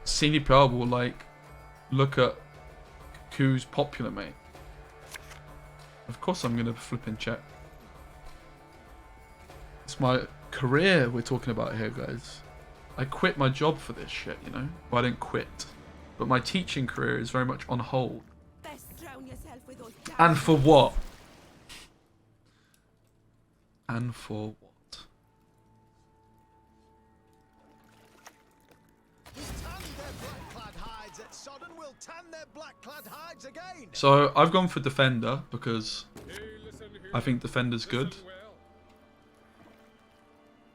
Senior PR will like look at who's popular, mate. Of course I'm gonna flip and check. It's my career we're talking about here, guys. I quit my job for this shit, you know? Well, I didn't quit. But my teaching career is very much on hold. And for what? And for what? So I've gone for Defender because I think Defender's good.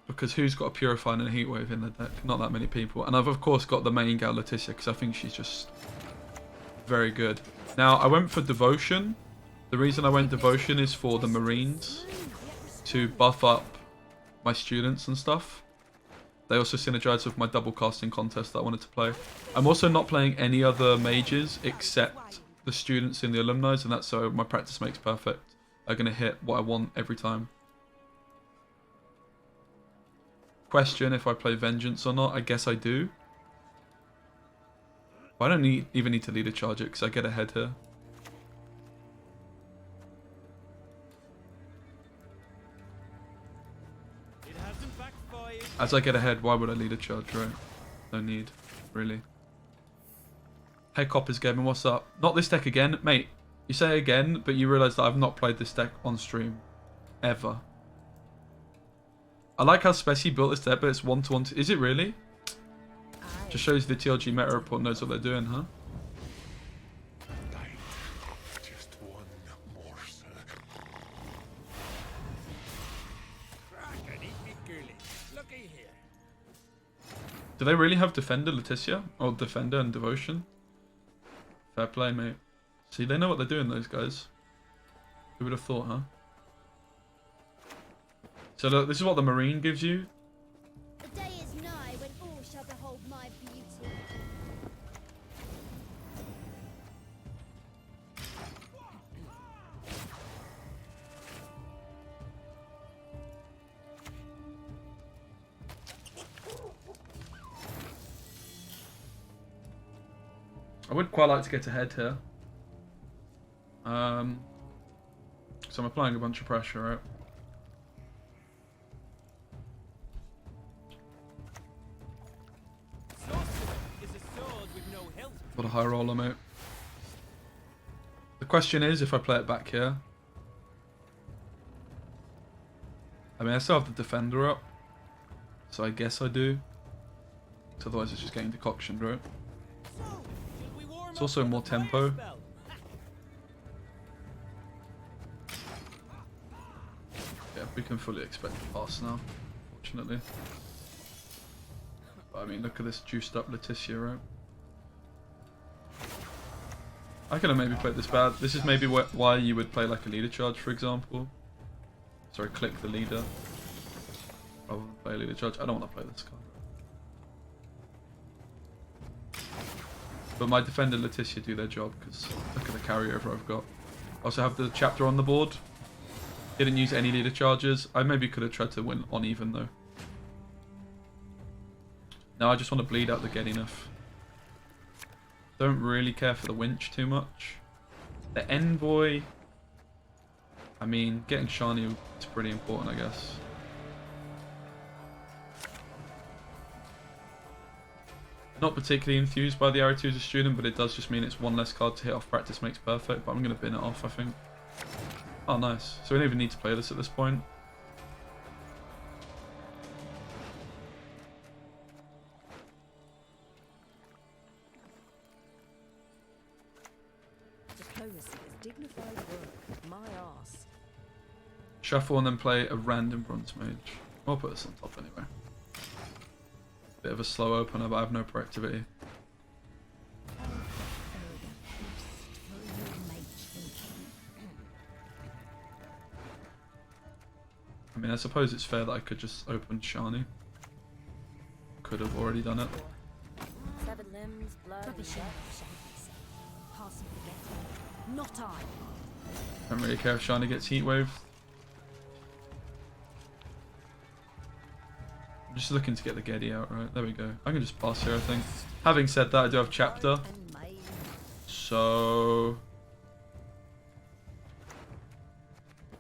Because who's got a Purify and a Heatwave in the deck? Not that many people. And I've of course got the main gal Leticia because I think she's just very good. Now I went for Devotion. The reason I went Devotion is for the Marines to buff up my students and stuff. They also synergize with my double casting contest that I wanted to play. I'm also not playing any other mages except the students in the alumni, and that's so my practice makes perfect. I'm going to hit what I want every time. Question if I play Vengeance or not. I guess I do. But I don't even need to lead a charge it because I get ahead here. As I get ahead, why would I lead a charge, right? No need, really. Hey Coppers Gaming, what's up? Not this deck again. Mate, you say again, but you realise that I've not played this deck on stream. Ever. I like how Speci built this deck, but it's 1-to-1. Is it really? Just shows the TLG meta report knows what they're doing, huh? Do they really have Defender, Leticia? Or Defender and Devotion? Fair play, mate. See, they know what they're doing, those guys. Who would have thought, huh? So look, this is what the Marine gives you. The day is nigh when all shall behold my beauty. I would quite like to get ahead here. So I'm applying a bunch of pressure, right? What a high roller, mate. The question is if I play it back here. I mean, I still have the Defender up. So I guess I do. So otherwise it's just getting decoctioned, right? It's also more tempo. Yeah, we can fully expect the pass now, fortunately. But I mean, look at this juiced up Leticia, right? I could have maybe played this bad. This is maybe why you would play like a leader charge, for example. Sorry, click the leader. Rather than play a leader charge. I don't want to play this card. But my Defender Leticia do their job because look at the carryover I've got. I also have the chapter on the board. Didn't use any leader charges. I maybe could have tried to win on even though. Now I just want to bleed out the get enough. Don't really care for the winch too much. The envoy. I mean, getting shiny is pretty important, I guess. Not particularly enthused by the Arrow as a student, but it does just mean it's one less card to hit off practice makes perfect. But I'm going to bin it off, I think. Oh, nice. So we don't even need to play this at this point. Diplomacy is dignified work. My ass. Shuffle and then play a random bronze mage. I'll put this on top anyway. Bit of a slow opener, but I have no proactivity. I mean, I suppose it's fair that I could just open shiny. Could have already done it. Severed limbs, blood, not I. Don't really care if shiny gets heat wave. I'm just looking to get the Getty out, right? There we go. I can just pass here, I think. Having said that, I do have chapter. And mine. So...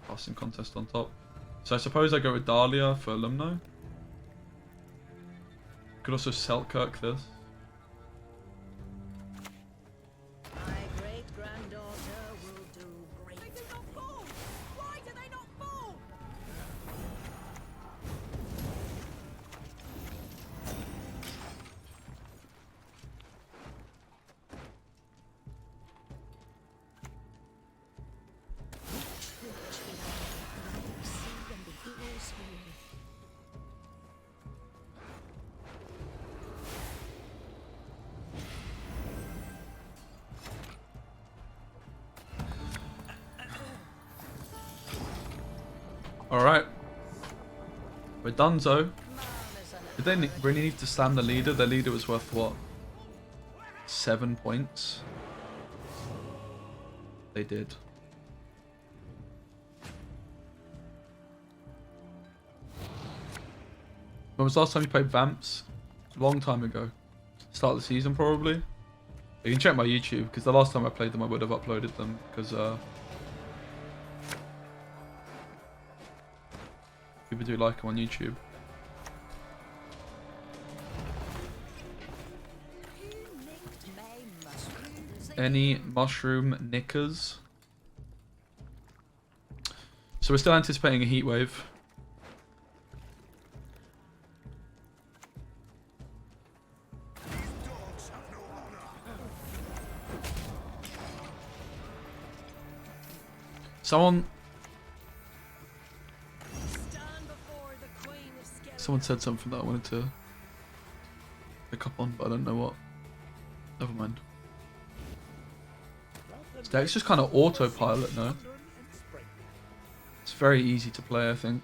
Passing contest on top. So I suppose I go with Dahlia for alumni. Could also Selkirk this. My great-granddaughter will do great. They did not fall! Why did they not fall? Alright. We're donezo. Did they really need to slam the leader? The leader was worth what? 7 points? They did. When was the last time you played Vamps? A long time ago. Start of the season probably. You can check my YouTube because the last time I played them I would have uploaded them because people do like them on YouTube. Any mushroom knickers? So we're still anticipating a heat wave. Someone said something that I wanted to pick up on, but I don't know what. Never mind. This deck's just kind of autopilot, no? It's very easy to play, I think.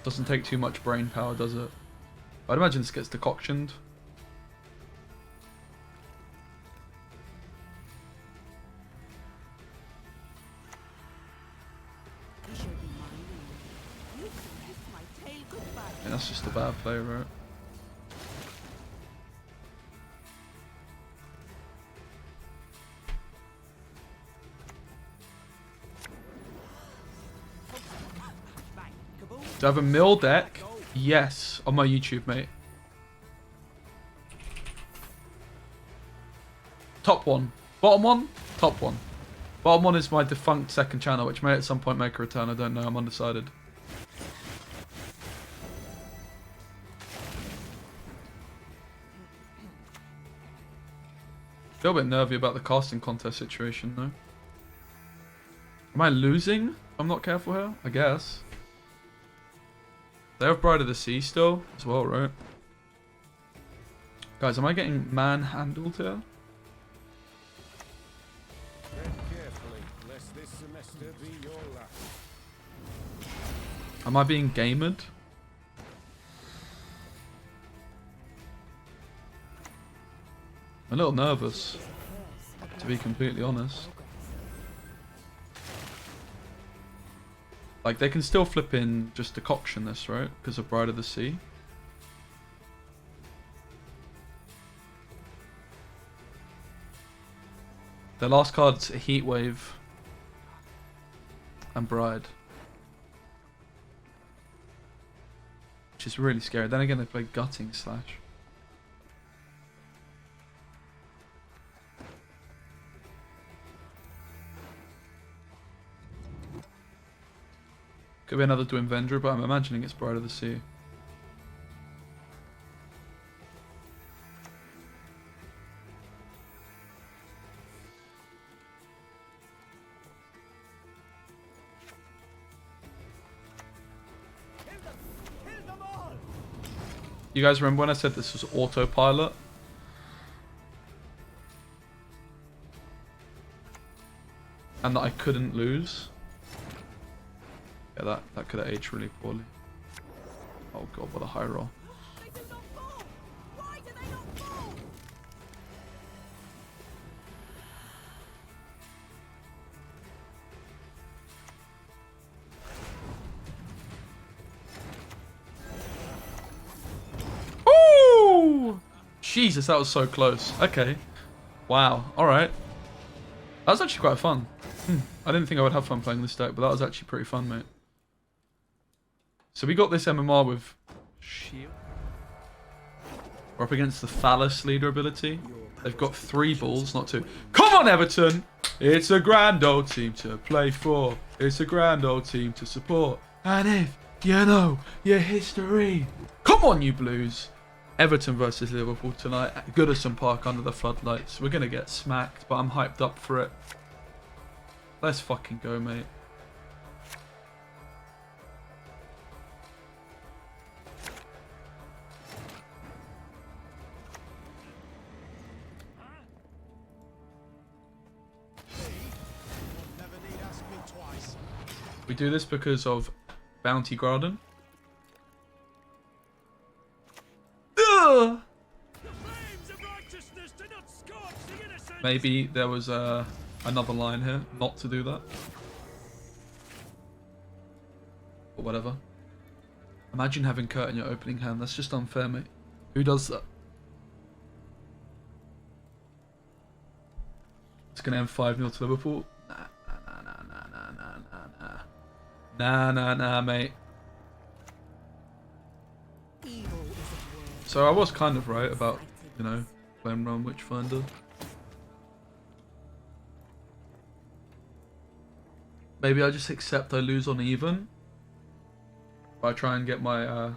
Doesn't take too much brain power, does it? I'd imagine this gets decoctioned. And that's just a bad play, right? Do I have a mill deck? Yes, on my YouTube, mate. Top one. Bottom one? Top one. Bottom one is my defunct second channel, which may at some point make a return. I don't know, I'm undecided. Feel a bit nervy about the casting contest situation, though. Am I losing if I'm not careful here? I guess. They have Bride of the Sea still, as well, right? Guys, am I getting manhandled here? Tread carefully, lest this semester be your last. Am I being gamered? I'm a little nervous, to be completely honest. Like, they can still flip in just decoction this, right? Because of Bride of the Sea. Their last card's a Heat Wave and Bride. Which is really scary. Then again, they play Gutting Slash. Could be another Twin Vendor, but I'm imagining it's Bride of the Sea. You guys remember when I said this was autopilot? And that I couldn't lose? Yeah, that could have aged really poorly. Oh god, what a high roll. Jesus, that was so close. Okay. Wow. Alright. That was actually quite fun. I didn't think I would have fun playing this deck, but that was actually pretty fun, mate. So we got this MMR with Shield. We're up against the Phallus leader ability. They've got 3 balls, not 2. Come on, Everton! It's a grand old team to play for. It's a grand old team to support. And if you know your history. Come on, you Blues. Everton versus Liverpool tonight at Goodison Park under the floodlights. We're going to get smacked, but I'm hyped up for it. Let's fucking go, mate. We do this because of Bounty Garden. Ugh! Maybe there was another line here not to do that. Or whatever. Imagine having Kurt in your opening hand. That's just unfair, mate. Who does that? It's going to end 5-0 to Liverpool. Nah, mate. So I was kind of right about, you know, playing around Witchfinder. Maybe I just accept I lose on even. But I try and get my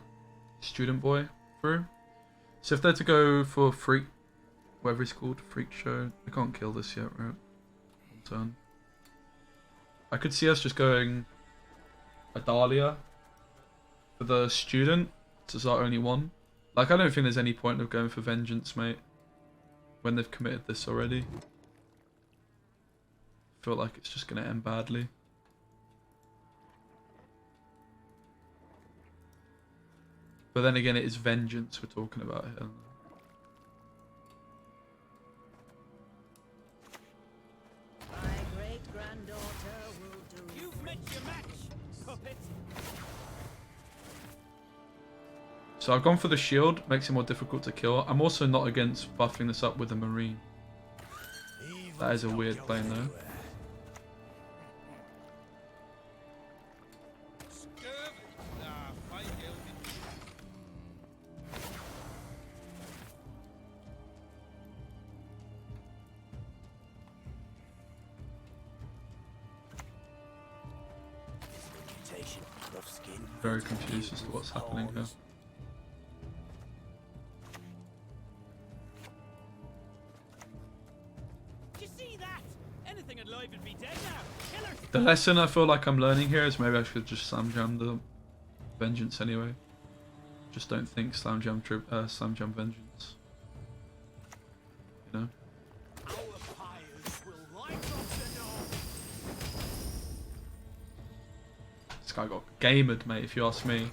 student boy through. So if they're to go for Freak, whatever it's called, Freak Show, I can't kill this yet, right? One turn. I could see us just going a Dahlia for the student. This is our only one. Like, I don't think there's any point of going for Vengeance, mate, when they've committed this already. I feel like it's just going to end badly. But then again, it is Vengeance we're talking about here. My great-granddaughter will do. You've met your match, puppet. So I've gone for the shield, makes it more difficult to kill. I'm also not against buffing this up with a marine. That is a weird plane though. Very confused as to what's happening here. The lesson I feel like I'm learning here is maybe I should just slam jam the Vengeance anyway. Just don't think slam jam Vengeance. You know? This guy got gamered, mate, if you ask me.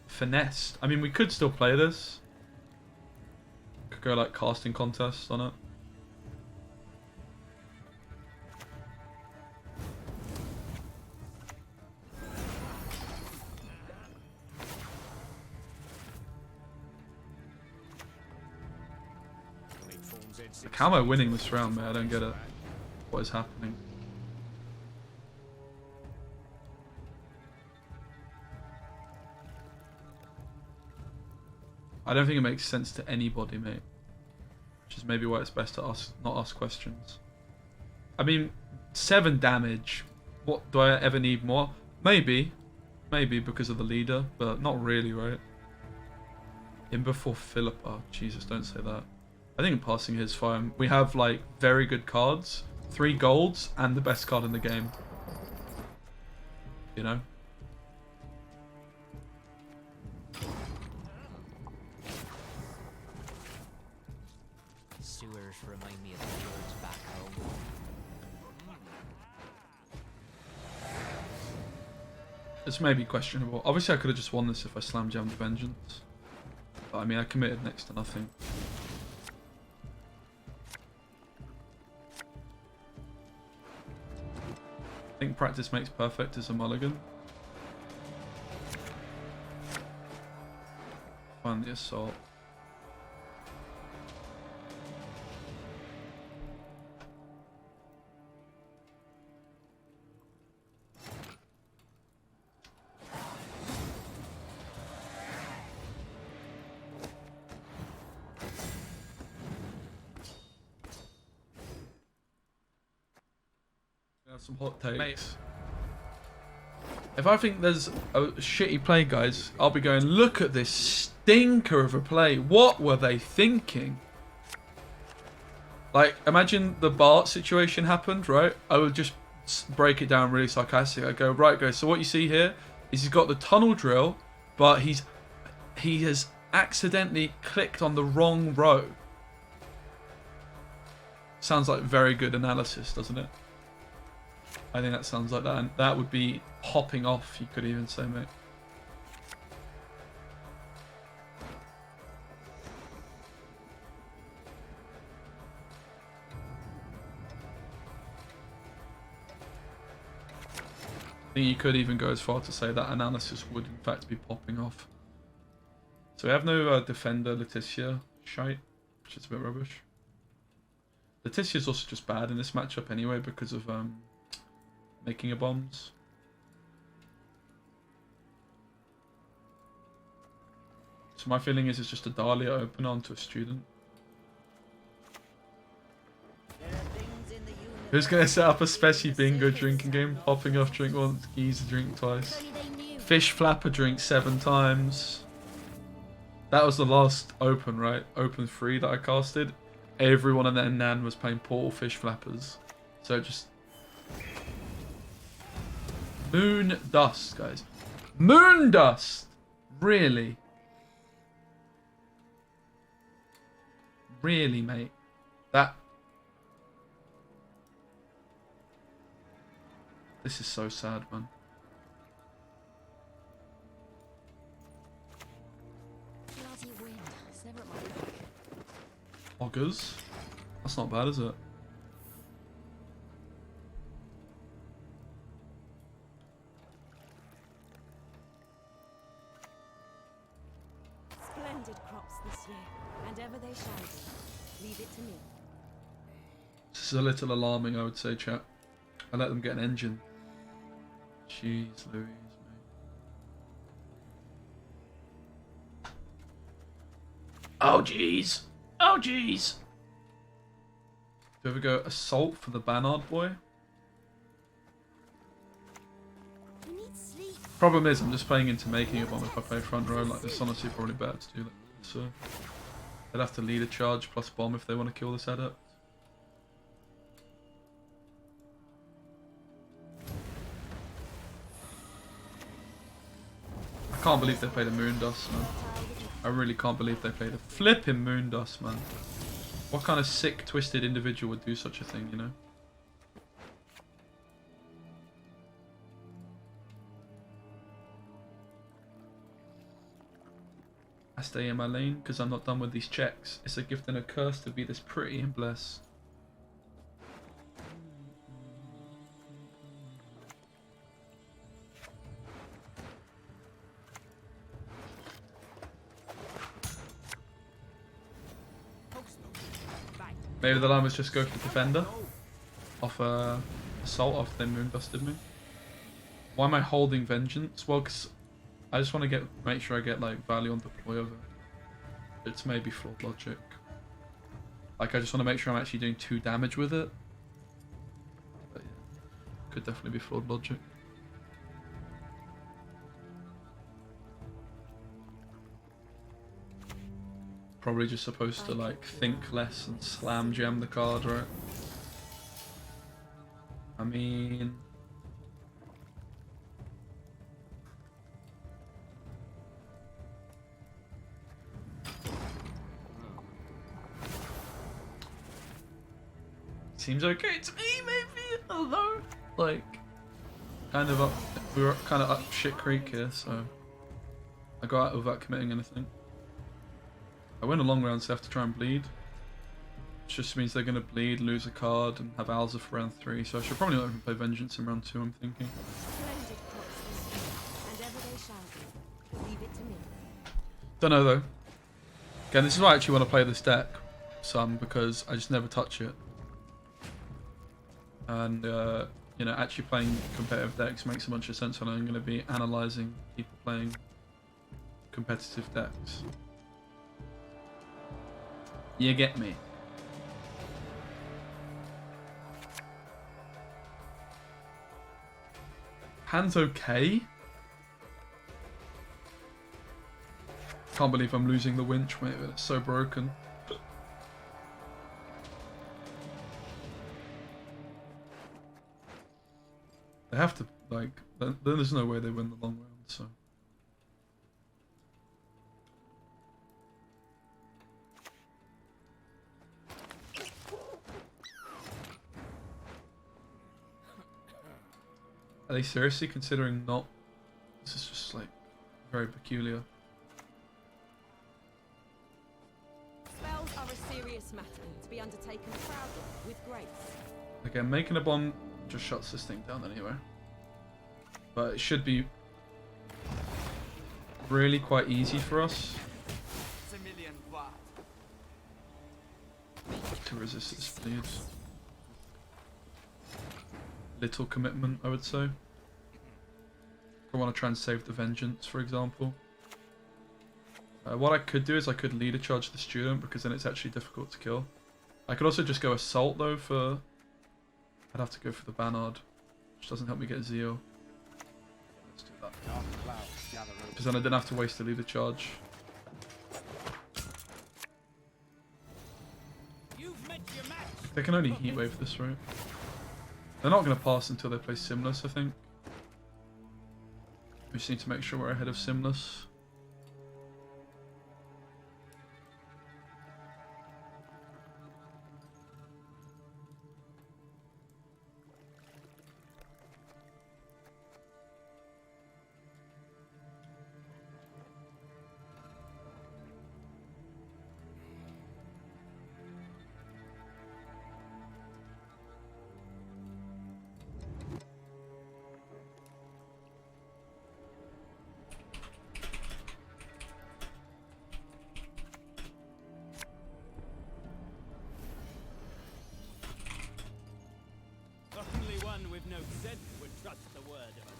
Finessed. I mean, we could still play this. Could go like casting contest on it. Like, how am I winning this round, mate? I don't get it. What is happening? I don't think it makes sense to anybody, mate. Which is maybe why it's best to not ask questions. I mean, 7 damage. What, do I ever need more? Maybe. Maybe because of the leader, but not really, right? In before Philippa. Jesus, don't say that. I think passing is fine. We have, like, very good cards. 3 golds and the best card in the game. You know? Sewers remind me of the fields back home. This may be questionable. Obviously, I could have just won this if I slam jammed Vengeance. But I mean, I committed next to nothing. I think practice makes perfect as a mulligan. Find the assault. some hot takes. If I think there's a shitty play, guys, I'll be going, look at this stinker of a play. What were they thinking? Like, imagine the Bart situation happened, right? I would just break it down really sarcastic. I go, right, guys, so what you see here is he's got the tunnel drill, but he has accidentally clicked on the wrong row. Sounds like very good analysis, doesn't it? I think that sounds like that, and that would be popping off, you could even say, mate. I think you could even go as far to say that analysis would in fact be popping off. So we have no defender Leticia shite, which is a bit rubbish. Leticia's also just bad in this matchup anyway because of making a bombs. So my feeling is it's just a Dahlia open onto a student. Who's going to set up a Speci bingo drinking game? Popping off drink once, geezer drink twice. Fish flapper drink 7 times. That was the last open, right? Open 3 that I casted. Everyone in their nan was playing Portal Fish Flappers. So just... Moon Dust, guys. Moon Dust! Really? Really, mate? That... This is so sad, man. Bloody wind. Sever my back. Augers? That's not bad, is it? Splendid crops this year, and ever they shall be. Leave it to me. This is a little alarming, I would say, chat. I let them get an engine. Jeez Louise, mate. Oh jeez. Oh jeez. Do you ever go assault for the Bannard boy? You need sleep. Problem is, I'm just playing into making a bomb if I play front row like this. Honestly, probably better to do that. So they'd have to lead a charge plus bomb if they want to kill this adept. I can't believe they played a Moondust, man. I really can't believe they played a flipping Moondust, man. What kind of sick, twisted individual would do such a thing, you know? I stay in my lane because I'm not done with these checks. It's a gift and a curse to be this pretty and blessed. Maybe the line was just go for defender off assault after they moondusted me. Why am I holding vengeance? Well, because I just want to make sure I get like value on deploy over. It's maybe flawed logic. Like I just want to make sure I'm actually doing 2 damage with it. But yeah, could definitely be flawed logic. Probably just supposed to like think less and slam jam the card, right? I mean... Seems okay to me, maybe, although, like, kind of up, we were kind of up shit creek here, so I got out without committing anything. I win a long round, so I have to try and bleed. Which just means they're going to bleed, lose a card, and have Alza for round 3. So I should probably not even play Vengeance in round 2, I'm thinking. Splendid crops this year, and ever they shall be. Leave it to me. Don't know though. Again, this is why I actually want to play this deck some, because I just never touch it. And, you know, actually playing competitive decks makes a bunch of sense when I'm going to be analysing people playing competitive decks. You get me? Hand's okay. Can't believe I'm losing the winch, mate. It's so broken. They have to, like, there's no way they win the long round, so. Are they seriously considering not? This is just, like, very peculiar. Spells are a serious matter to be undertaken proudly with grace. Again, making a bomb just shuts this thing down anyway. But it should be really quite easy for us to resist this bleed. Little commitment, I would say. I want to try and save the vengeance, for example. What I could do is I could leader charge the student, because then it's actually difficult to kill. I could also just go assault though for... I'd have to go for the Bannard, which doesn't help me get Zeal. Let's do that. Because then I didn't have to waste a leader charge. They can only heatwave this, right? They're not going to pass until they play Simless, I think. We just need to make sure we're ahead of Simless. With no sense would trust the word of a...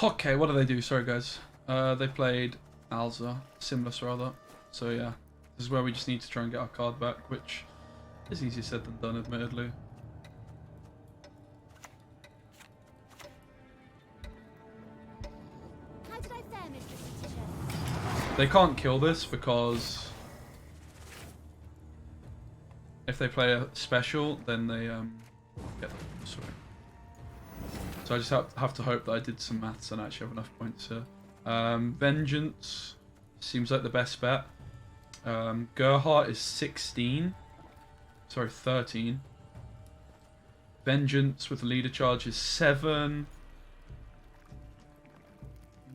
Okay, what do they do? Sorry, guys. They played Alza, Simless rather. So yeah, this is where we just need to try and get our card back, which is easier said than done, admittedly. How did I fare, Mistress Letitia? They can't kill this because if they play a special, then they get sorry. So I just have to hope that I did some maths and actually have enough points here. Vengeance seems like the best bet. Gerhardt is 16. Sorry, 13. Vengeance with the leader charge is 7.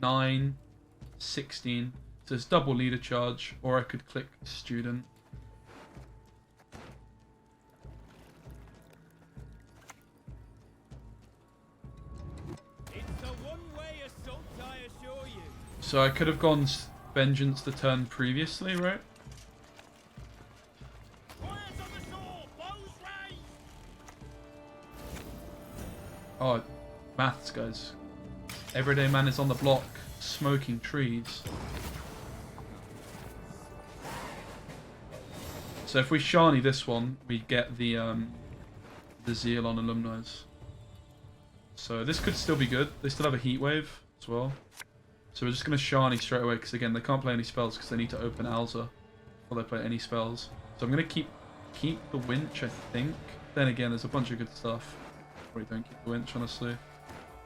9. 16. So it's double leader charge, or I could click student. So I could have gone Vengeance the turn previously, right? Oh, maths, guys. Everyday man is on the block, smoking trees. So if we shiny this one, we get the Zeal on Alumni's. So this could still be good. They still have a heat wave as well. So we're just going to shiny straight away, because again, they can't play any spells because they need to open Alza before they play any spells. So I'm going to keep the winch, I think. Then again, there's a bunch of good stuff. Probably don't keep the winch, honestly.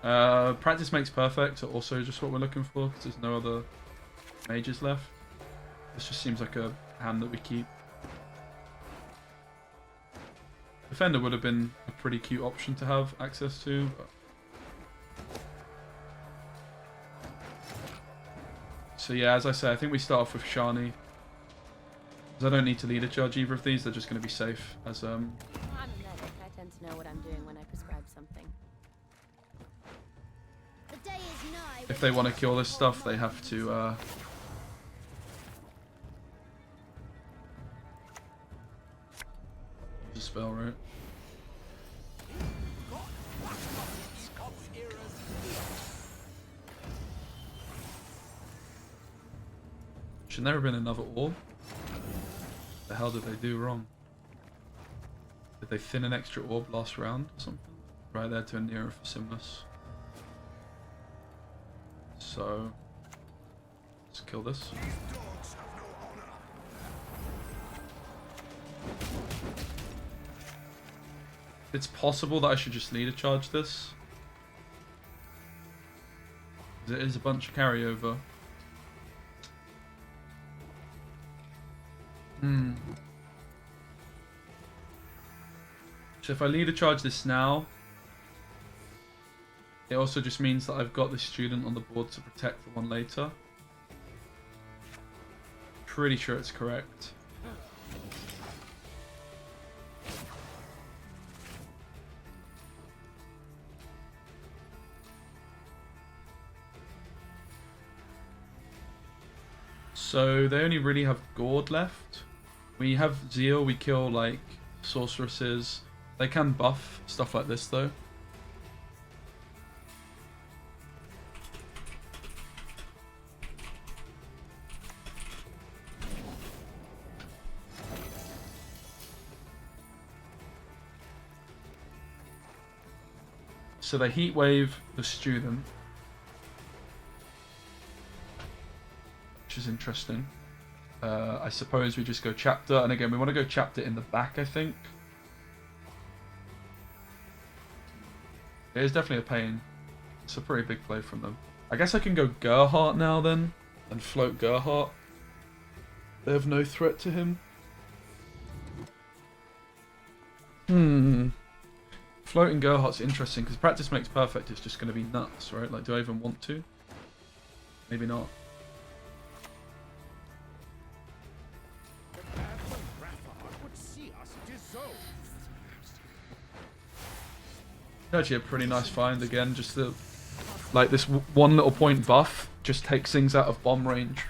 Practice makes perfect, so also just what we're looking for, because there's no other mages left. This just seems like a hand that we keep. Defender would have been a pretty cute option to have access to. But... So yeah, as I say, I think we start off with Shani. Because I don't need to lead a charge either of these, they're just going to be safe as I'm a medic. I tend to know what I'm doing when I prescribe something. The day is nigh if they want to kill this stuff, they have to use a spell, right? Should never been another orb. The hell did they do wrong? Did they thin an extra orb last round or something? Right there to a nearer for Simnus. So let's kill this. It's possible that I should just lead a charge this. It is a bunch of carryover. So if I lead a charge this now, it also just means that I've got this student on the board to protect the one later. Pretty sure it's correct. So they only really have Gord left. We have Zeal, we kill like sorceresses. They can buff stuff like this though. So they heat wave the student, which is interesting. I suppose we just go chapter, and again we want to go chapter in the back, I think. It is definitely a pain. It's a pretty big play from them. I guess I can go Gerhardt now then, and float Gerhardt. They have no threat to him. Floating Gerhardt's interesting, because practice makes perfect is just going to be nuts, right? Like, do I even want to? Maybe not. Actually a pretty nice find again, just the like this one little point buff just takes things out of bomb range.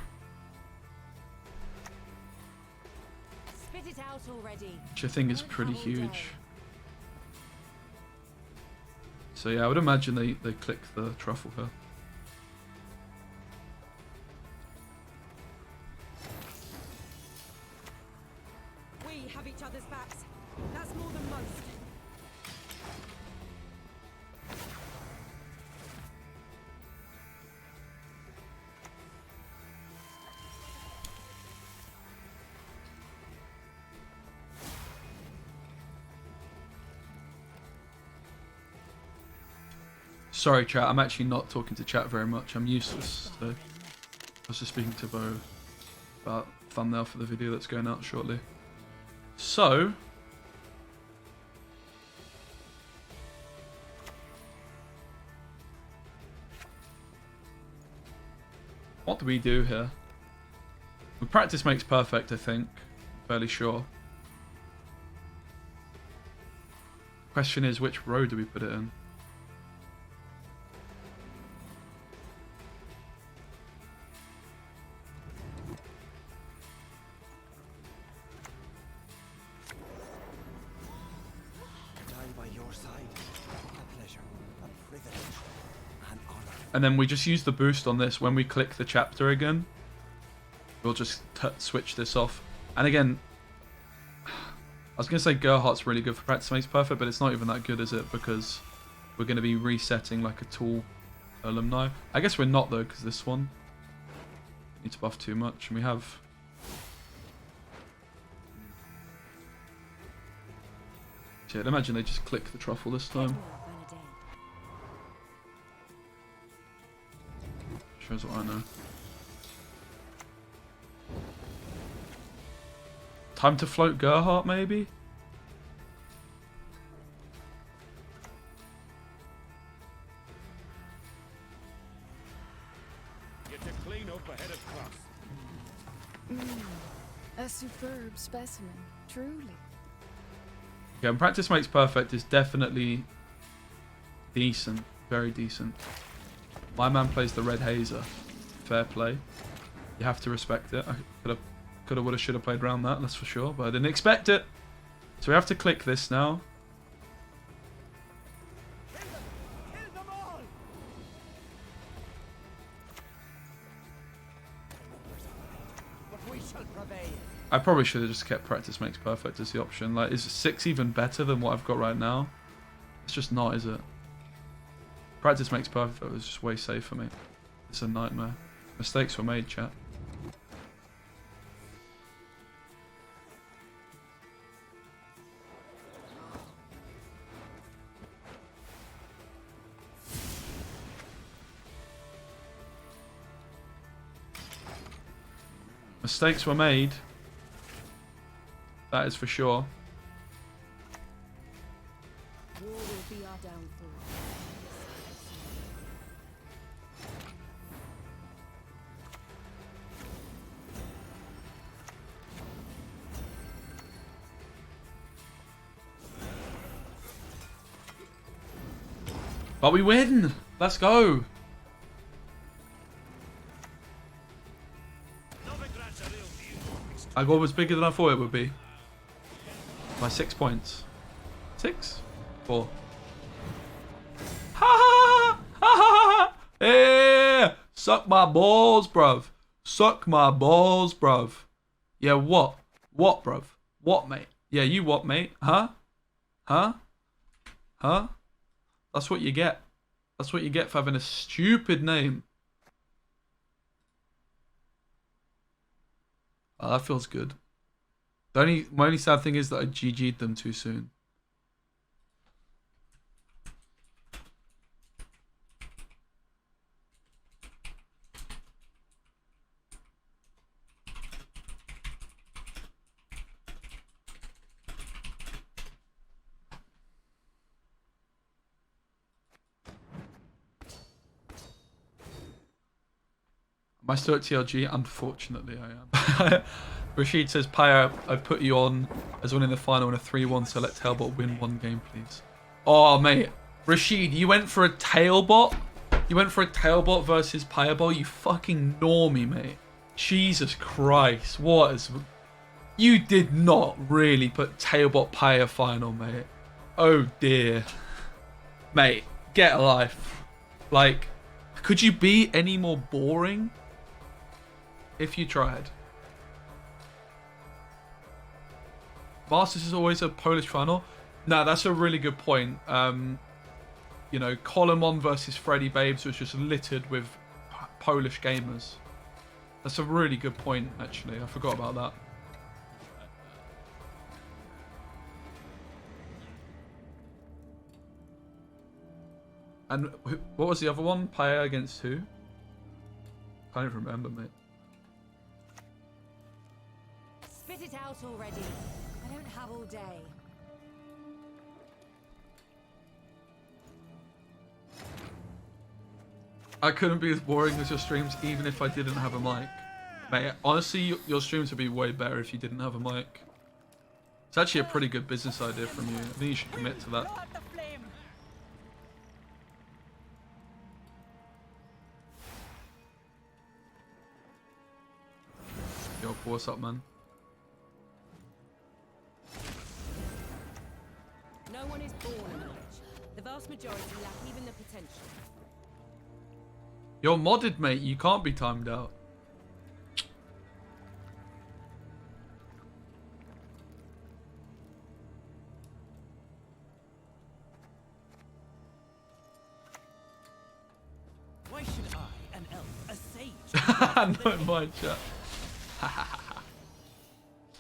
Spit it out already. Which I think is pretty huge. So yeah, I would imagine they click the truffle here. We have each other's backs. That's more than most. Sorry chat, I'm actually not talking to chat very much, I'm useless. So I was just speaking to Bo about thumbnail for the video that's going out shortly. So what do we do here? Well, practice makes perfect, I think. Fairly sure. Question is, which row do we put it in? And then we just use the boost on this when we click the chapter again. We'll just switch this off. And again, I was going to say Gerhardt's really good for practice makes perfect, but it's not even that good, is it? Because we're going to be resetting like a tool alumni. I guess we're not though, because this one need to buff too much. And we have... So yeah, imagine they just click the truffle this time. Shows what I know. Time to float Gerhardt, maybe? clean up ahead of class. A superb specimen, truly. Yeah, and practice makes perfect is definitely decent. Very decent. My man plays the Red Hazer. Fair play. You have to respect it. I could have, would have, should have played around that, that's for sure. But I didn't expect it. So we have to click this now. Kill them all! But we shall prevail. I probably should have just kept practice makes perfect as the option. Like, is 6 even better than what I've got right now? It's just not, is it? Practice makes perfect was just way safe for me. It's a nightmare. Mistakes were made, chat. Mistakes were made. That is for sure. War will be our downfall. But we win! Let's go! Our goal was bigger than I thought it would be. By 6 points. 6? 4. Ha ha ha ha ha! Yeah! Suck my balls, bruv. Suck my balls, bruv. Yeah, what? What, bruv? What, mate? Yeah, you what, mate? Huh? Huh? Huh? That's what you get. That's what you get for having a stupid name. Oh, that feels good. My only sad thing is that I GG'd them too soon. Am I still at TLG? Unfortunately, I am. Rashid says, Paya, I put you on as winning the final in a 3-1, so let Tailbot win one game, please. Oh, mate. Rashid, you went for a Tailbot? You went for a Tailbot versus Payabol? You fucking normie, mate. Jesus Christ. What is... You did not really put Tailbot Paya final, mate. Oh, dear. Mate, get a life. Like, could you be any more boring? If you tried. Masters is always a Polish final. No, that's a really good point. You know, Colomon versus Freddy Babes was just littered with Polish gamers. That's a really good point, actually. I forgot about that. And what was the other one? Paya against who? Can't even remember, mate. Spit it out already. I don't have all day. I couldn't be as boring as your streams even if I didn't have a mic. Mate, honestly, your streams would be way better if you didn't have a mic. It's actually a pretty good business idea from you. I think you should commit to that. Yo, what's up, man? No one is born a knight. The vast majority lack even the potential. You're modded, mate. You can't be timed out. Why should I, an elf, a sage? No, my chat.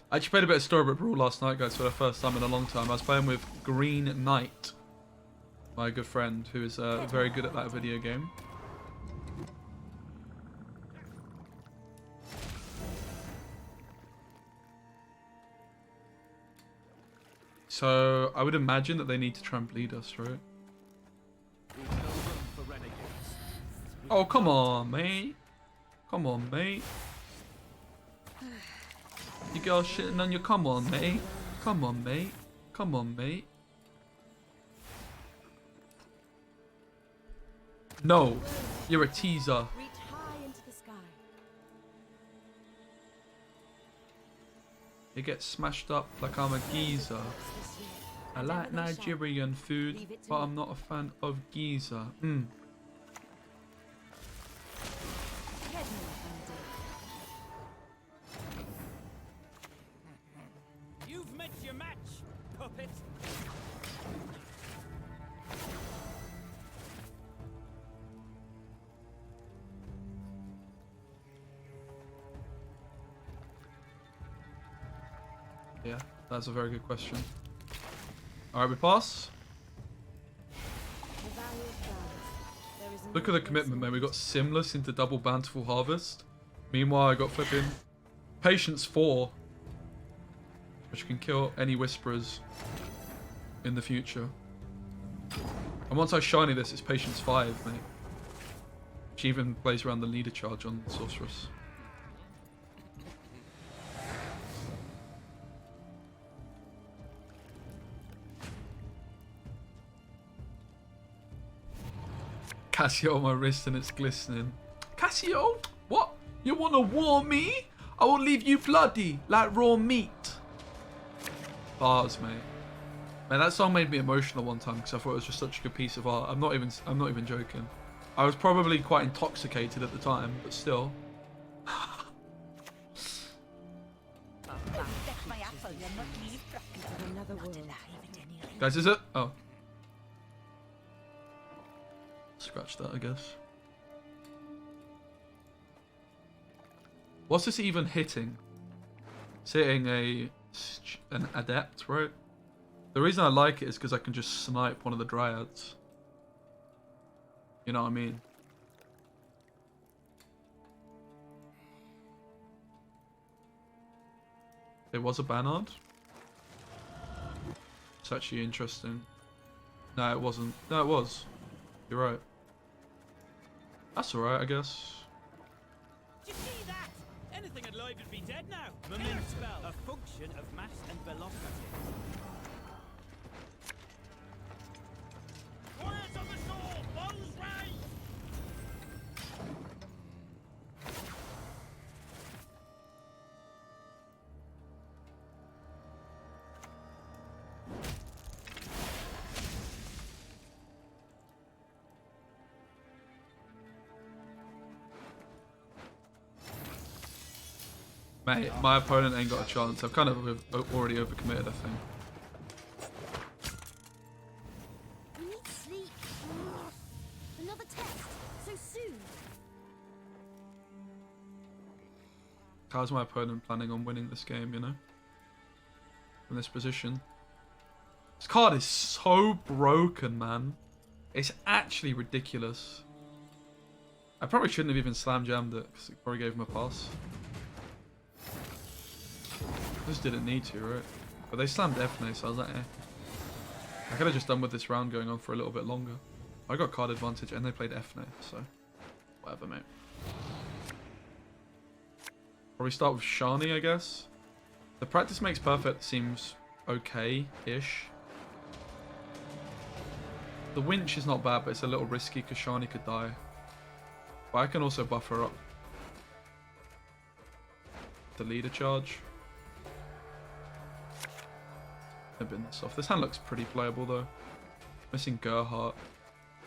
I actually played a bit of Storybook Brawl last night, guys, for the first time in a long time. I was playing with Green Knight, my good friend, who is very good at that video game. So I would imagine that they need to try and bleed us, right? Oh, come on, mate. Come on, mate. You girl shitting on your. Come on, mate. Come on, mate. Come on, mate. No, you're a teaser. Reach high into the sky. You get smashed up like I'm a geezer. I like Nigerian food, but I'm not a fan of geezer. You've met your match, puppet. Yeah, that's a very good question. Alright, we pass. Look at the commitment, man. We got Simless into double bountiful harvest. Meanwhile, I got flipping Patience 4, which can kill any whisperers in the future. And once I shiny this, it's Patience 5, mate. Which even plays around the leader charge on Sorceress. Cassio on my wrist and it's glistening. Cassio? What? You wanna war me? I will leave you bloody like raw meat. Bars, mate. Man, that song made me emotional one time because I thought it was just such a good piece of art. I'm not even joking. I was probably quite intoxicated at the time, but still. Guys, is it? Oh. Scratch that, I guess. What's this even hitting? It's hitting an adept, right? The reason I like it is because I can just snipe one of the dryads. You know what I mean? It was a Bannard. It's actually interesting. No, it wasn't. No, it was. You're right. That's alright, I guess. Did you see that? Anything alive would be dead now. Moment spell, a function of mass and velocity. Warriors on the shore, bows raised. Mate, my opponent ain't got a chance. I've kind of already overcommitted, I think. We need sleep. Another test. So soon. How's my opponent planning on winning this game, you know? From this position. This card is so broken, man. It's actually ridiculous. I probably shouldn't have even slam jammed it, because it probably gave him a pass. Just didn't need to, right? But they slammed Ethne, so I was like, eh. I could have just done with this round going on for a little bit longer. I got card advantage and they played Ethne, so whatever, mate. Probably start with Shani, I guess. The practice makes perfect seems okay-ish. The winch is not bad, but it's a little risky because Shani could die. But I can also buff her up. The leader charge. I've been this off. This hand looks pretty playable though. Missing Gerhardt.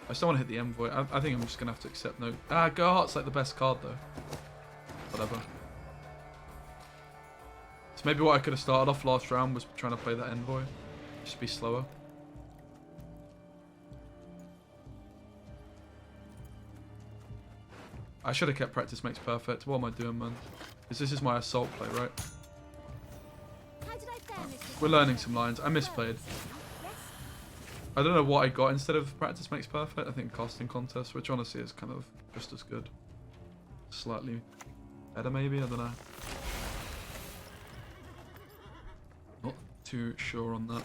I still want to hit the Envoy. I think I'm just gonna have to accept no. Ah, Gerhardt's like the best card though. Whatever. So maybe what I could have started off last round was trying to play that Envoy. Just be slower. I should have kept practice makes perfect. What am I doing, man? Because this is my assault play, right? How did I fare, Mr. We're learning some lines. I misplayed. I don't know what I got instead of practice makes perfect. I think casting contest, which honestly is kind of just as good. Slightly better maybe, I don't know. Not too sure on that.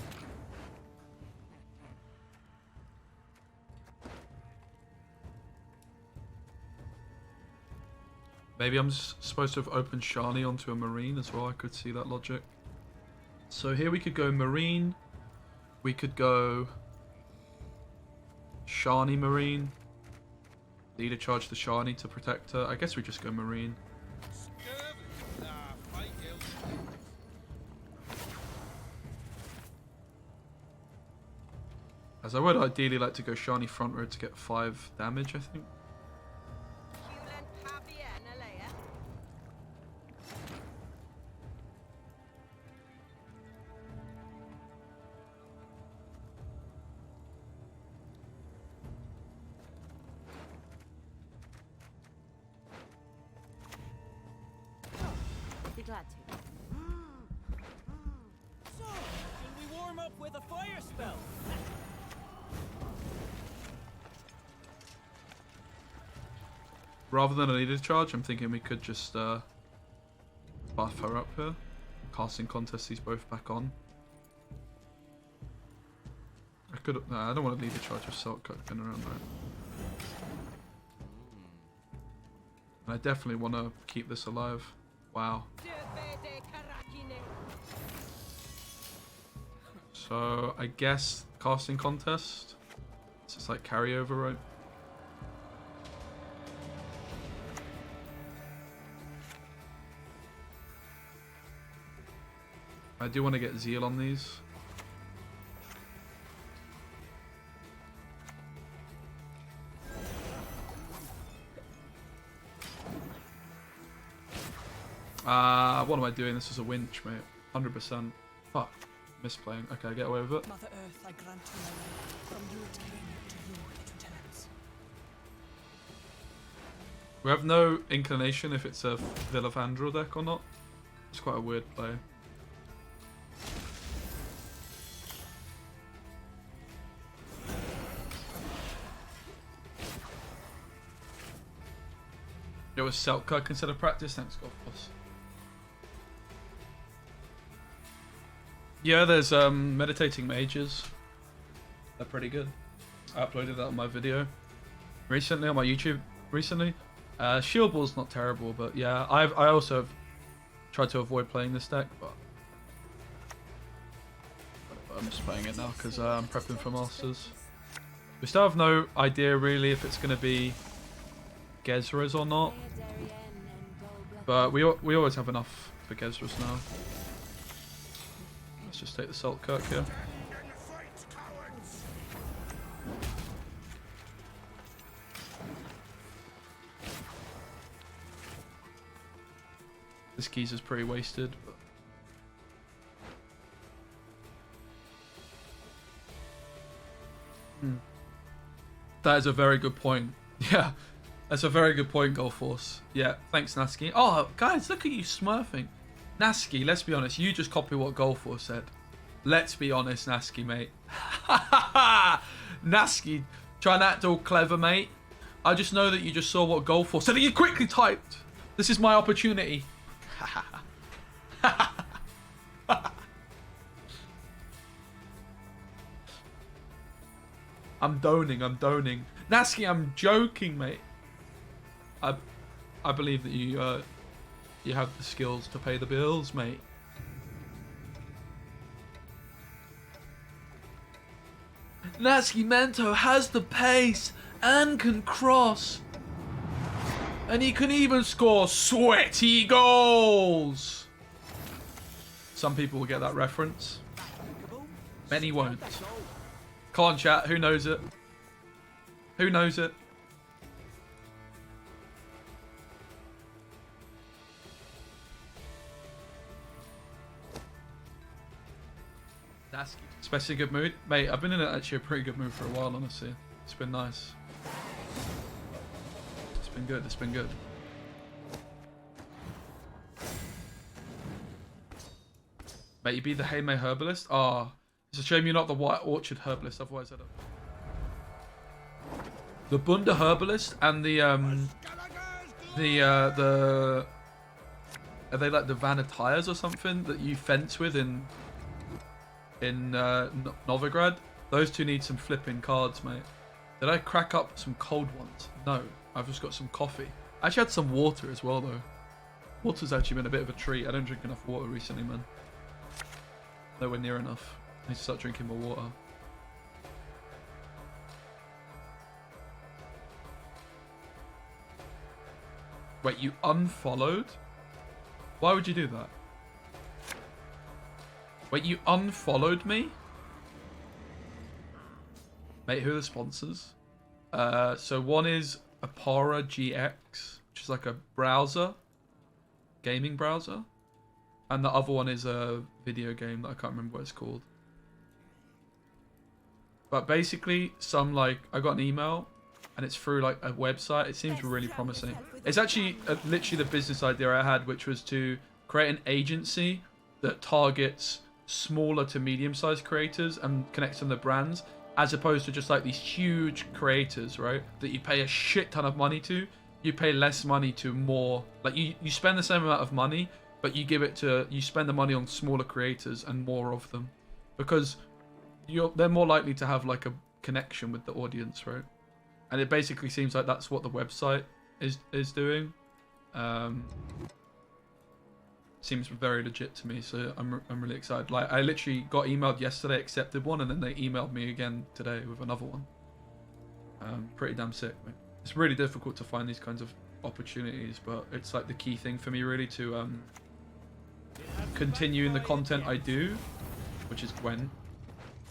Maybe I'm supposed to have opened Shani onto a Marine as well. I could see that logic. So here we could go Marine. We could go Shani Marine. Leader charge the Shani to protect her. I guess we just go Marine. As I would ideally like to go Shani front row to get 5 damage, I think. Be glad to. So, shall we warm up with a fire spell? Rather than a leader charge, I'm thinking we could just buff her up here. Casting contest these both back on. I could. No, I don't want a leader charge with Silk Cut going around there. And I definitely want to keep this alive. Wow. So I guess casting contest. It's just like carryover, right? I do want to get Zeal on these. What am I doing? This is a winch, mate. 100%. Fuck. Misplaying. Okay, I get away with it. Mother Earth, I grant you my will. From your king to you it returns. We have no inclination if it's a Villavandrel deck or not. It's quite a weird play. It was Selkirk instead of practice. Thanks, God. Yeah, there's meditating mages. They're pretty good. I uploaded that on my video recently on my YouTube. Shield Ball's not terrible, but yeah, I also have tried to avoid playing this deck, but I'm just playing it now because I'm prepping for Masters. We still have no idea really if it's going to be Gezras or not, but we always have enough for Gezras now. Let's just take the Selkirk here. This geezer's pretty wasted. But... That is a very good point. Yeah, that's a very good point, Golf Force. Yeah, thanks, Nasky. Oh, guys, look at you smurfing. Nasky, let's be honest. You just copy what Golf Force said. Let's be honest, Nasky, mate. Nasky, trying to act all clever, mate. I just know that you just saw what Golf Force said and you quickly typed. This is my opportunity. I'm doning. Nasky, I'm joking, mate. I believe that you have the skills to pay the bills, mate. Nasky Mento has the pace and can cross. And he can even score sweaty goals. Some people will get that reference. Many won't. Come on, chat. Who knows it? Who knows it? Especially good mood. Mate, I've been in actually a pretty good mood for a while, honestly. It's been nice. It's been good. It's been good. Mate, you be the Heimei Herbalist? Ah, it's a shame you're not the White Orchard Herbalist, otherwise I'd have... The Bunda Herbalist and the are they like the Vanatires or something that you fence with in Novigrad? Those two need some flipping cards, mate. Did I crack up some cold ones? No, I've just got some coffee. I actually had some water as well though. Water's actually been a bit of a treat. I don't drink enough water recently, man. Nowhere near enough. I need to start drinking more water. Wait, you unfollowed? Why would you do that? Wait, you unfollowed me? Mate, who are the sponsors? So one is Apara GX, which is like a browser. Gaming browser. And the other one is a video game that I can't remember what it's called. But basically, I got an email and it's through like a website. It seems really promising. It's actually literally the business idea I had, which was to create an agency that targets smaller to medium-sized creators and connects them to brands, as opposed to just like these huge creators, right? That you pay a shit ton of money to. You pay less money to more. Like you spend the same amount of money, but you spend the money on smaller creators and more of them, because they're more likely to have like a connection with the audience, right? And it basically seems like that's what the website is doing. Seems very legit to me, so I'm really excited. Like I literally got emailed yesterday, accepted one, and then they emailed me again today with another one. Pretty damn sick, mate. It's really difficult to find these kinds of opportunities, but it's like the key thing for me really to continue in the content I do, which is Gwent,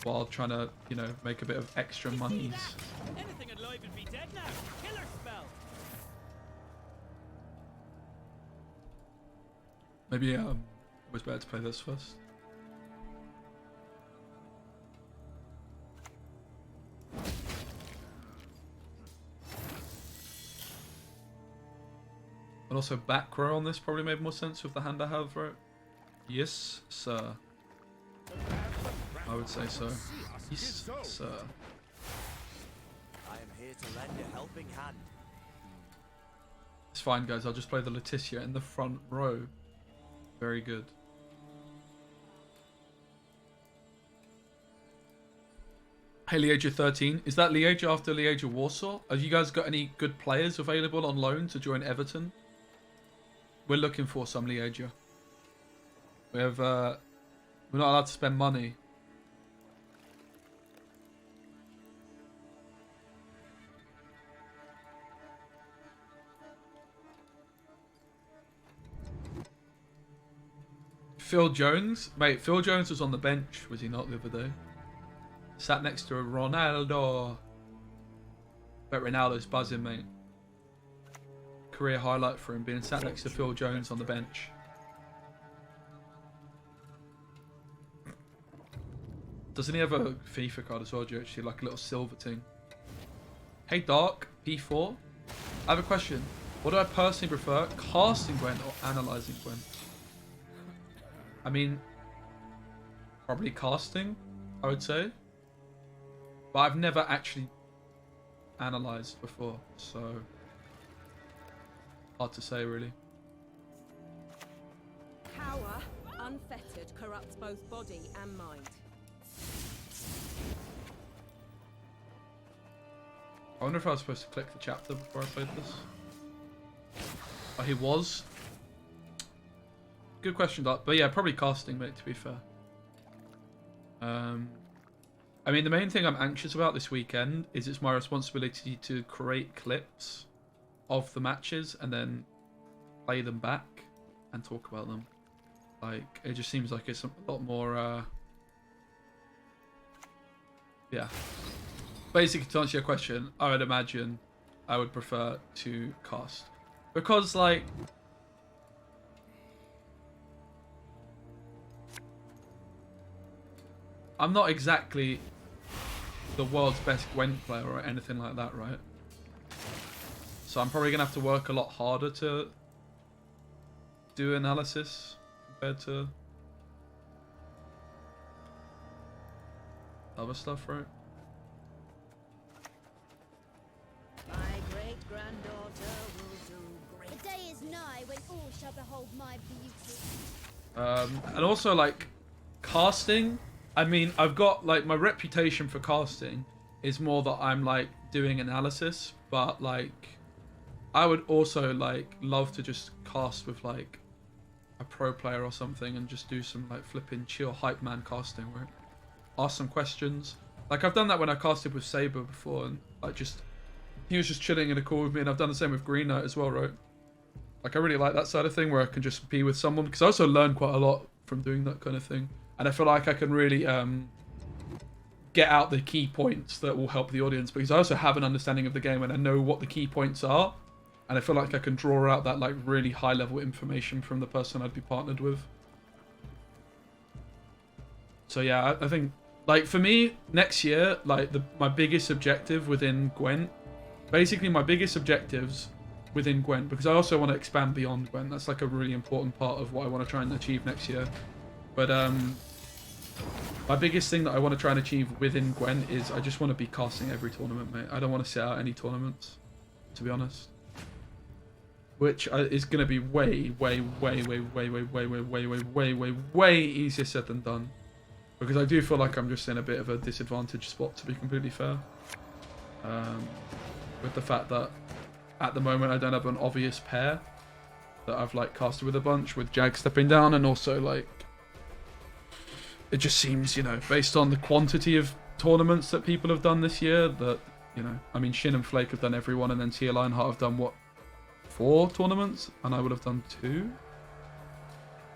while trying to, you know, make a bit of extra monies. Anything alive would be dead now. Killer spell. Maybe it was better to play this first. And also back row on this probably made more sense with the hand I have, right? Yes, sir. I would say so. Yes, sir. I am here to lend a helping hand. It's fine, guys. I'll just play the Letitia in the front row. Very good. Hey, Liager 13. Is that Liager after Liager Warsaw? Have you guys got any good players available on loan to join Everton? We're looking for some Liager. We have, we're not allowed to spend money. Phil Jones? Mate, Phil Jones was on the bench, was he not, the other day? Sat next to Ronaldo. Bet Ronaldo's buzzing, mate. Career highlight for him, being sat next to Phil Jones on the bench. Doesn't he have a FIFA card as well, Joe? Actually, like a little silver thing. Hey, Dark, P4. I have a question. What do I personally prefer, casting Gwent or analysing Gwent? I mean, probably casting, I would say. But I've never actually analysed before, so hard to say, really. Power, unfettered, corrupts both body and mind. I wonder if I was supposed to click the chapter before I played this. Oh, he was? Good question, Doc. But yeah, probably casting, mate, to be fair. I mean, the main thing I'm anxious about this weekend is it's my responsibility to create clips of the matches and then play them back and talk about them. Like, it just seems like it's a lot more, yeah. Basically, to answer your question, I would imagine I would prefer to cast. Because, like, I'm not exactly the world's best Gwent player or anything like that, right? So I'm probably going to have to work a lot harder to do analysis compared to other stuff, right? My great-granddaughter will do great. The day is nigh when all shall behold my beauty. And also, like, casting, I mean, I've got, like, my reputation for casting is more that I'm, like, doing analysis, but, like, I would also like love to just cast with like a pro player or something and just do some like flipping chill hype man casting, right? Ask some questions. Like I've done that when I casted with Saber before, and like just he was just chilling in a call with me, and I've done the same with Green Knight as well, right? Like I really like that side of thing where I can just be with someone, because I also learn quite a lot from doing that kind of thing, and I feel like I can really get out the key points that will help the audience, because I also have an understanding of the game and I know what the key points are, and I feel like I can draw out that like really high level information from the person I'd be partnered with. So yeah, I think like for me next year, like my biggest objective within Gwent, basically my biggest objectives within Gwent, because I also want to expand beyond Gwent. That's like a really important part of what I want to try and achieve next year. But my biggest thing that I want to try and achieve within Gwent is I just want to be casting every tournament, mate. I don't want to sit out any tournaments, to be honest. Which is going to be way easier said than done. Because I do feel like I'm just in a bit of a disadvantaged spot, to be completely fair. With the fact that at the moment I don't have an obvious pair that I've like casted with a bunch, with Jag stepping down, and also like it just seems, you know, based on the quantity of tournaments that people have done this year, that, you know, I mean Shin and Flake have done every one, and then Tia Lionheart have done what, 4 tournaments, and I would have done 2,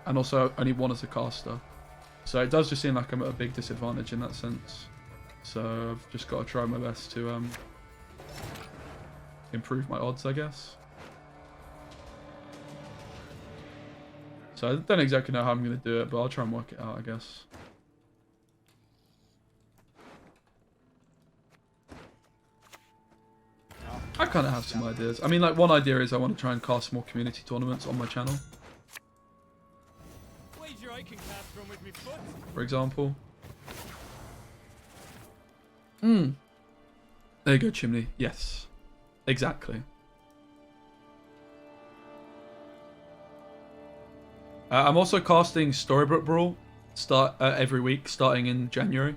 and also only 1 as a caster. So it does just seem like I'm at a big disadvantage in that sense. So I've just got to try my best to improve my odds, I guess. So I don't exactly know how I'm going to do it, but I'll try and work it out, I guess. I kind of have some ideas. I mean, like, one idea is I want to try and cast more community tournaments on my channel. Wager I can cast from with me foot. For example. There you go, Chimney. Yes. Exactly. I'm also casting Storybook Brawl every week, starting in January.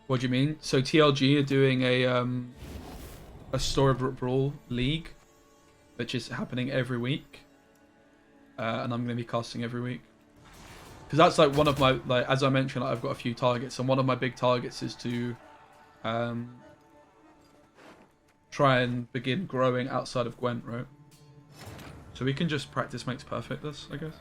What do you mean? So TLG are doing a Storybook Brawl league, which is happening every week, and I'm going to be casting every week. Because that's like one of my, like, as I mentioned, like, I've got a few targets, and one of my big targets is to try and begin growing outside of Gwent, right? So we can just practice makes perfect this, I guess.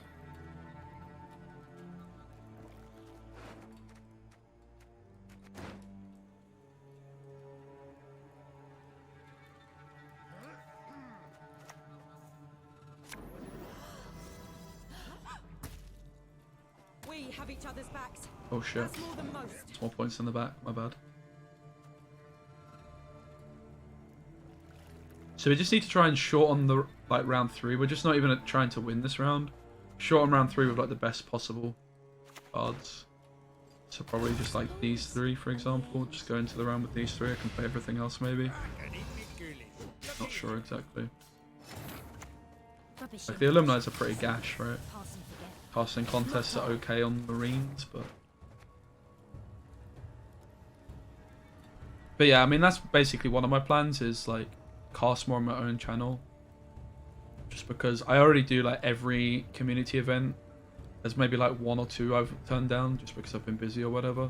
We have each other's backs. Oh shit. That's more than most. Small points in the back, my bad. So we just need to try and shorten the like round 3. We're just not even trying to win this round. Shorten round 3 with like the best possible cards. So probably just like these 3, for example. Just go into the round with these 3. I can play everything else maybe. Not sure exactly. Like the alumni's are pretty gash, right? Casting contests are okay on Marines, but yeah, I mean that's basically one of my plans, is like cast more on my own channel, just because I already do like every community event. There's maybe like 1 or 2 I've turned down just because I've been busy or whatever,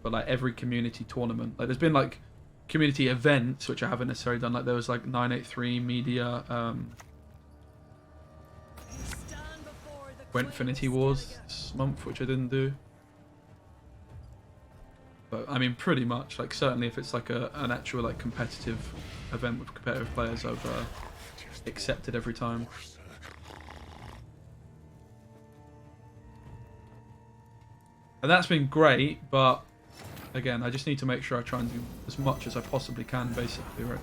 but like every community tournament, like there's been like community events which I haven't necessarily done. Like there was like 983 media Gwentfinity Wars this month, which I didn't do. But I mean, pretty much, like certainly if it's like an actual like competitive event with competitive players, I've accepted every time. And that's been great, but again, I just need to make sure I try and do as much as I possibly can, basically, right?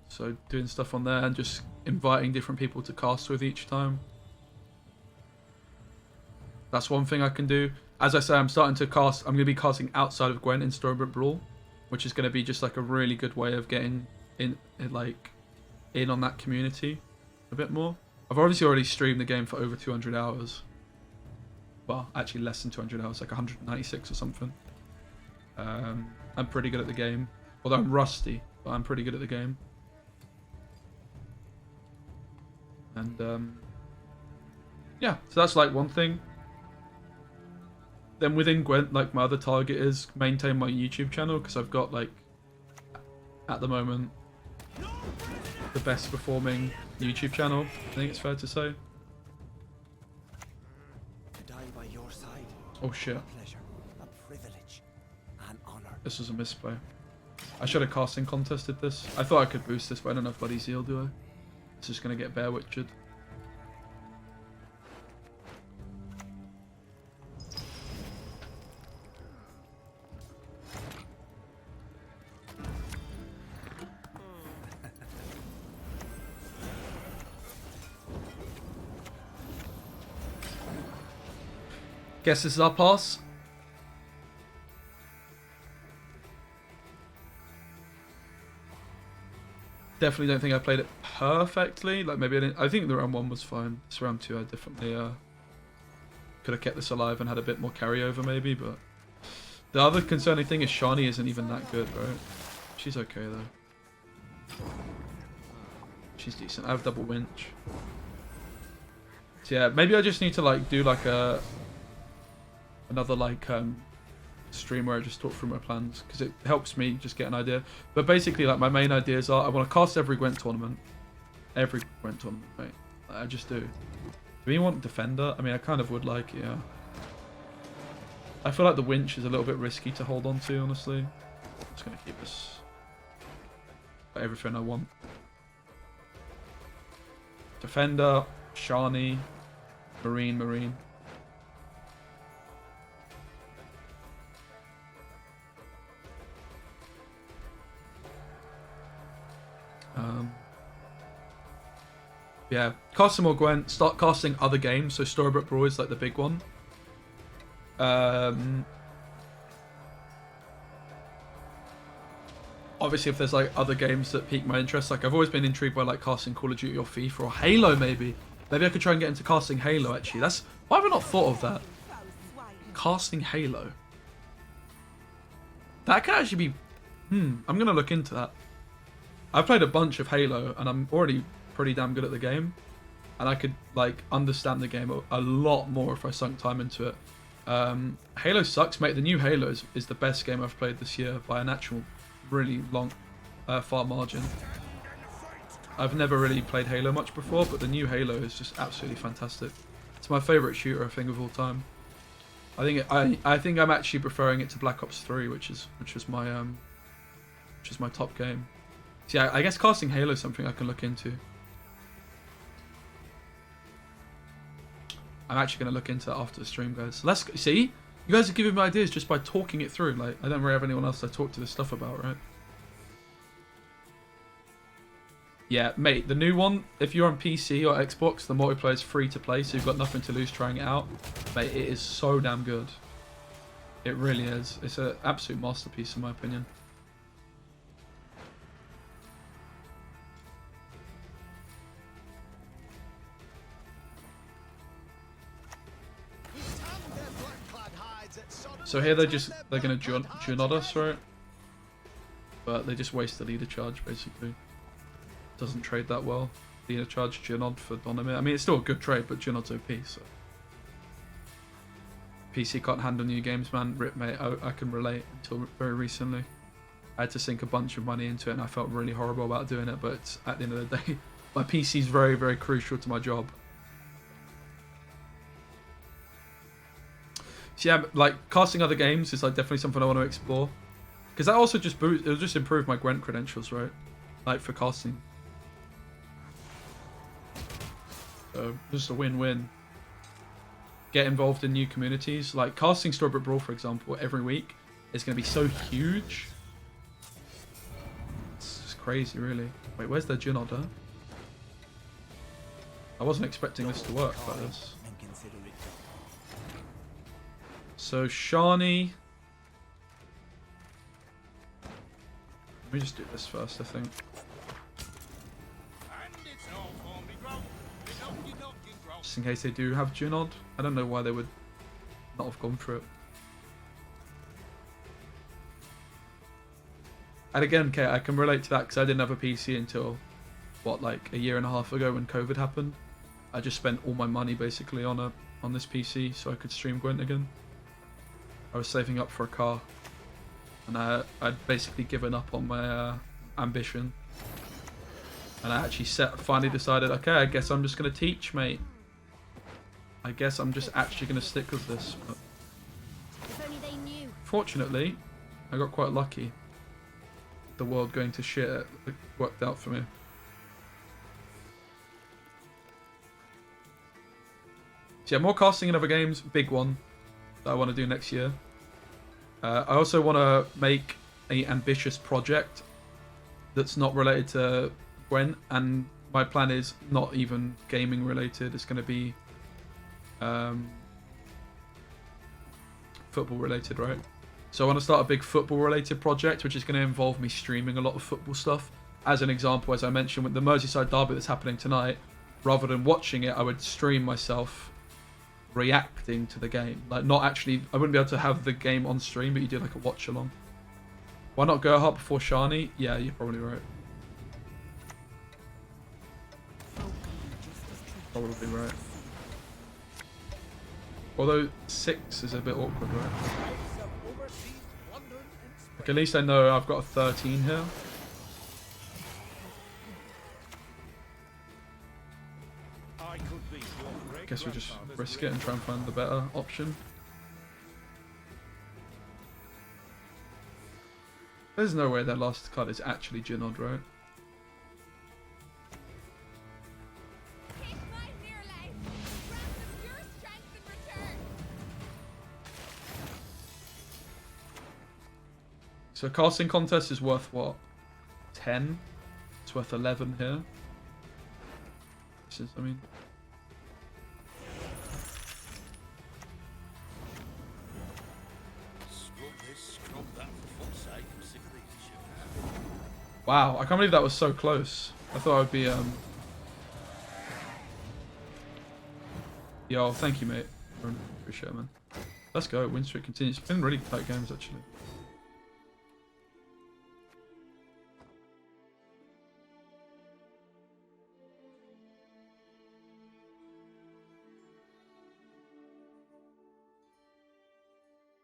So doing stuff on there and just inviting different people to cast with each time. That's one thing I can do. as I say, I'm starting to cast. I'm going to be casting outside of Gwent in Storybook Brawl, which is going to be just like a really good way of getting in on that community a bit more. I've obviously already streamed the game for over 200 hours. Well, actually less than 200 hours, like 196 or something. I'm pretty good at the game. Although I'm rusty, but I'm pretty good at the game. And yeah, so that's like one thing. Then within Gwent, like my other target is maintain my YouTube channel, because I've got like, at the moment, the best performing YouTube channel, I think it's fair to say. To die by your side. Oh shit. A pleasure, a privilege, an honor. This was a misplay. I should have casting contested this. I thought I could boost this, but I don't have bloody zeal, do I? It's just gonna get bare witched. Guess this is our pass. Definitely don't think I played it perfectly. Like maybe I didn't. I think the round 1 was fine. This round 2 I definitely could have kept this alive and had a bit more carryover maybe. But the other concerning thing is Shani isn't even that good, right? She's okay though. She's decent. I have double winch. So yeah, maybe I just need to like do like another like stream where I just talk through my plans, because it helps me just get an idea. But basically, like my main ideas are I want to cast every Gwent tournament, mate. I just do. Do you want defender? I mean, I kind of would like, yeah. I feel like the winch is a little bit risky to hold on to, honestly. I'm just gonna keep this. Got everything I want. Defender, Shani, Marine. Yeah, cast some more Gwent, start casting other games, so Storybook Brawl is like the big one. Obviously if there's like other games that pique my interest, like I've always been intrigued by like casting Call of Duty or FIFA or Halo maybe. Maybe I could try and get into casting Halo actually. Why have I not thought of that? Casting Halo. That could actually be, I'm gonna look into that. I've played a bunch of Halo and I'm already pretty damn good at the game, and I could like understand the game a lot more if I sunk time into it. Halo sucks, mate. The new Halo is the best game I've played this year by an actual really far margin. I've never really played Halo much before, but the new Halo is just absolutely fantastic. It's my favourite shooter I think of all time. I think I'm actually preferring it to Black Ops 3, which is my top game. So yeah, I guess casting Halo is something I can look into. I'm actually going to look into it after the stream, guys. So let's see. You guys are giving me ideas just by talking it through. Like, I don't really have anyone else I talk to this stuff about, right? Yeah, mate, the new one, if you're on PC or Xbox, the multiplayer is free to play, so you've got nothing to lose trying it out. Mate, it is so damn good. It really is. It's an absolute masterpiece in my opinion. So here they're gonna Junod us, right? But they just waste the leader charge basically. Doesn't trade that well. Leader charge Junod for Donimir. I mean it's still a good trade, but Junod's OP, so. PC can't handle new games, man. Rip, mate. I can relate. Until very recently, I had to sink a bunch of money into it, and I felt really horrible about doing it. But at the end of the day, my PC is very, very crucial to my job. So yeah, like casting other games is like definitely something I want to explore, because that also just it'll just improve my Gwent credentials, right? Like for casting. So just a win-win. Get involved in new communities, like casting Storybook Brawl, for example, every week is going to be so huge. It's just crazy, really. Wait, where's the Junod? Huh? I wasn't expecting this to work like this. So Shani. Let me just do this first, I think. Just in case they do have Junod. I don't know why they would not have gone for it. And again, okay, I can relate to that because I didn't have a PC until, what, like a year and a half ago when COVID happened. I just spent all my money basically on this PC so I could stream Gwent again. I was saving up for a car, and I'd basically given up on my ambition. And I actually finally decided, okay, I guess I'm just gonna teach, mate. I guess I'm just actually gonna stick with this. But If only they knew. fortunately, I got quite lucky. The world going to shit, it worked out for me. So yeah, more casting in other games, big one that I want to do next year. I also want to make an ambitious project that's not related to Gwent, and my plan is not even gaming related. It's going to be football related, right? So I want to start a big football related project, which is going to involve me streaming a lot of football stuff. As an example, as I mentioned with the Merseyside derby that's happening tonight, rather than watching it, I would stream myself reacting to the game. Like, not actually, I wouldn't be able to have the game on stream, but you do like a watch along. Why not Gerhardt before Shani? Yeah, you're probably right. Probably right. Although 6 is a bit awkward, right? Like, at least I know I've got a 13 here. I could be your I guess we just great-grandfather's risk it and try and find the better option. There's no way their last card is actually Jinod, right? Take my near life. Grant them your strength in return. So casting contest is worth what? 10? It's worth 11 here. This is, I mean... Wow, I can't believe that was so close. I thought I would be, Yo, thank you, mate. Appreciate it, man. Let's go. Win streak continues. It's been really tight games, actually.